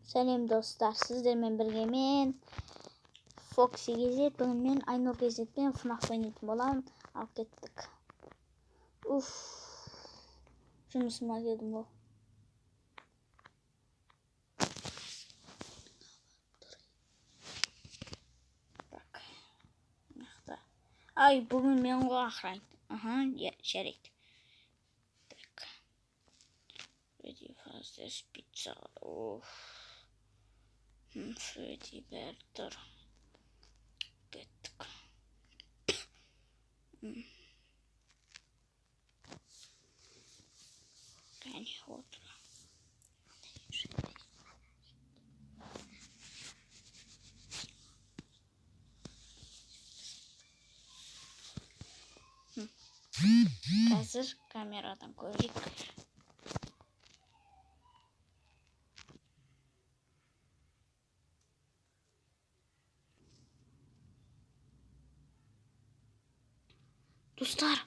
Selam dostlar, sizlerle birge men Foxy gezet, bugün men Aynur gezet bilen FNAF oynayıp bolam, alıp kettik. Жұмысыма келдім бұл. Ay, bugün men qoğaqraydı. Жарайды. Так. Freddy Fazbear's Pizza. Freddy Berter. Kettik. Yani otur. Hazır kameradan koyduk. Dostlar,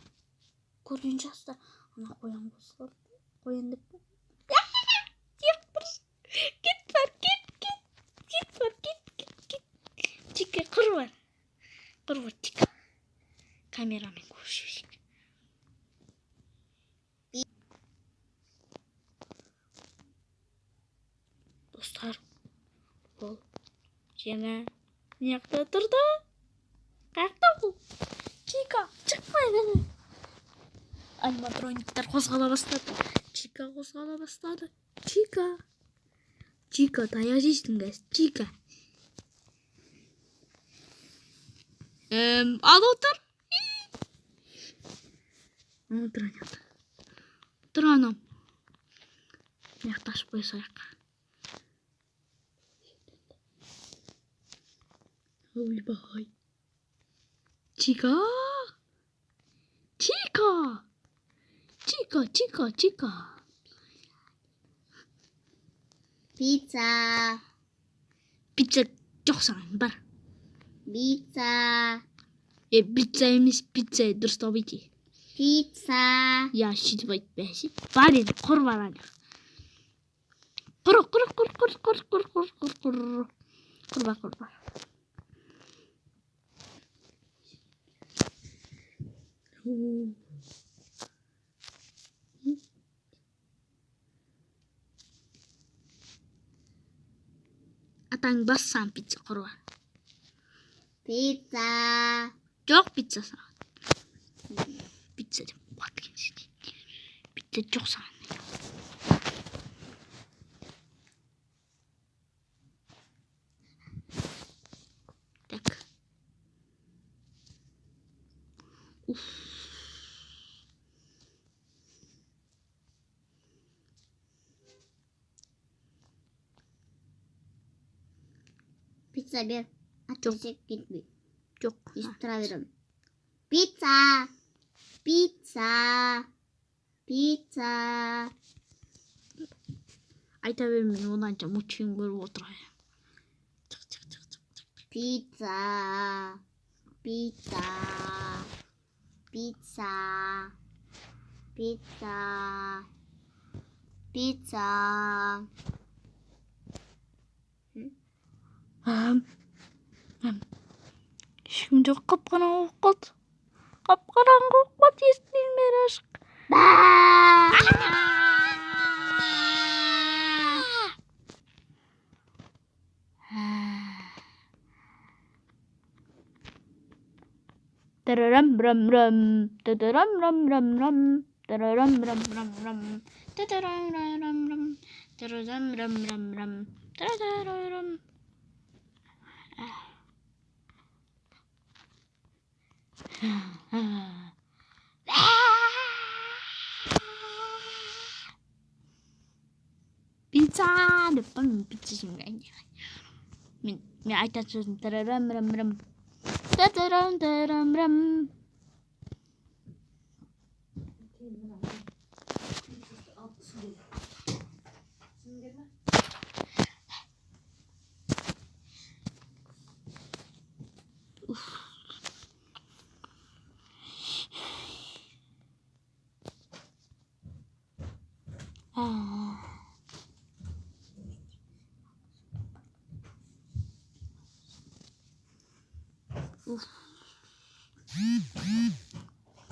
koyunacağız da ana koyan dostlar. Koyan da git var git. Çıkı kır var çıkı. Kameraman koşuyor. Dostlar, bu yine yakta durdu. Kalktı bu. Chica, çıkmayın. Animatronikler қозғала бастады. Chica қозғала бастады. Chica, таяқ жейсің guys. Chica. Ал отыр. Отыр анам. Яқташып қойсайық. Ойбай. Chica. Pizza çok sanırım var. Pizza емес, pizza дұрыс таба ете. Pizza. Ya şişip айтпайсың. Бар енді, құр бар ана. Құр бар. Атаң бассан pizza құр бар. Pizza. Жоқ pizza саған. Pizza деп бат келсін. Pizza жоқ саған. Так. Pizza bir. Atacak gitme. Жоқ. Üst travırım. Pizza. Айта бермейін, оны анша мультфильм көріп отырайын. Pizza. Ешкім жоқ, қап-қараңғы болып қалды. Естілмей бері ашық. Pizza depan pizza sebenarnya. Min ayat söz tararam.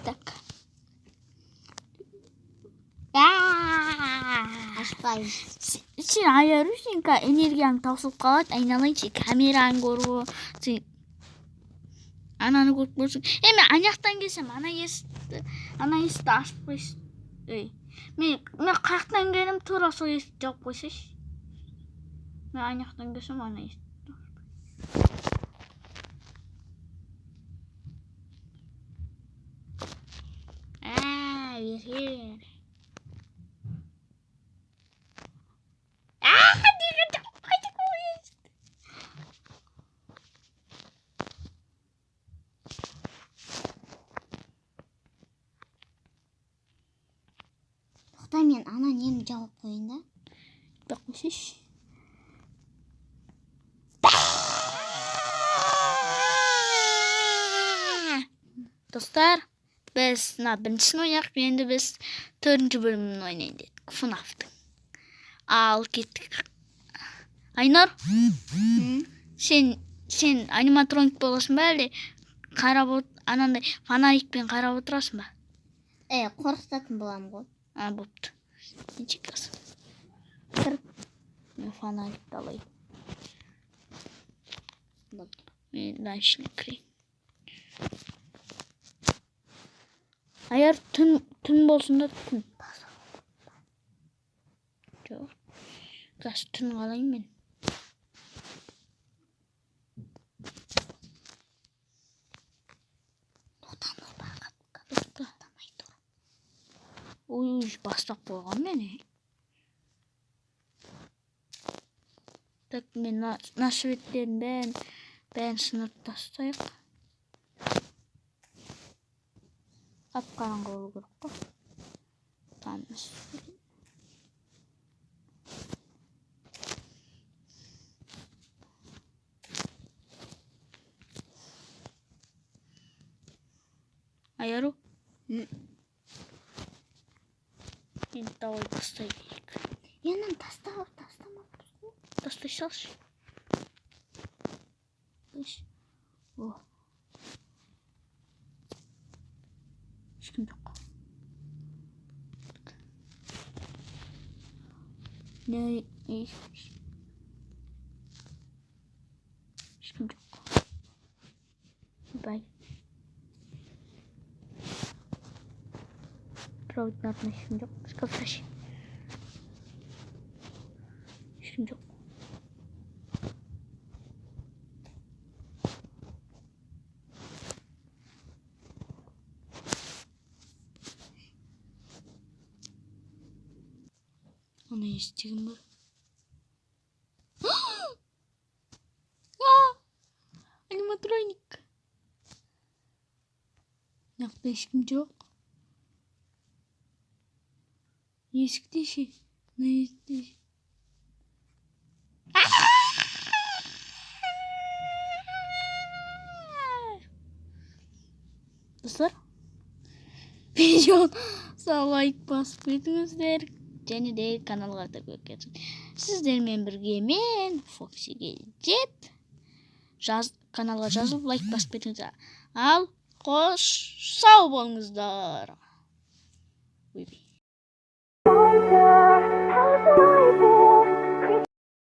Так. Ашпайбыз. Сен аяр үшін энергияң таусылып қалады, айналайыншы, камераң көріп, сен ананы көріп көрсің. Мен анаяқтан келсем, ана есікті ашып қойсын. Мен қаяқтан келем, тура сол есікті жауып қойсайшы. Мен анаяқтан келсем, ана есікті. Бер. Тоқта, мен ана нені жауып қойын да. Bakmışız. Dostlar, biz birincisini oynadık. Şimdi biz 4. bölümünü oynayın dedik. FNAF'tın. Al gittik. Aynur. Sen animatronik bolasın böyle. Anандай фонарикпен қарап отырасың ба? Қорқытатын боламын ғой. Бопты. Ничекасы. Кір. Мен фонарикті алайын. Мен дальше кірейін. Аяр түн болсын да түн. Жоқ. Қазір түн қалайын мен. Ой, бастап қойған мені. Так, мен нашветтерін бәрін сынып тастайық. Қап-қараңғы болу керек қой. Таныс. Аяру? Енді давай тастай берейік. Енім тастамаппыз ғой. Тастай салшы. О. Ешкім жоқ. Не, ешкім жоқ. Бай. Проводный ешкім жоқ. Шкаф ташы. Ешкім жоқ. Ана естігім бар. Аниматроник. Нақты ешкім жоқ. Есікте ше. Есікте ше. Достар, видеоға лайк басып кетіңіздер. Және де каналға да көкетсін. Сіздермен бірге мен Фоксиге жет. Каналға жазылып лайк басып кетіңіздер. Ал қош сау болыңыздар.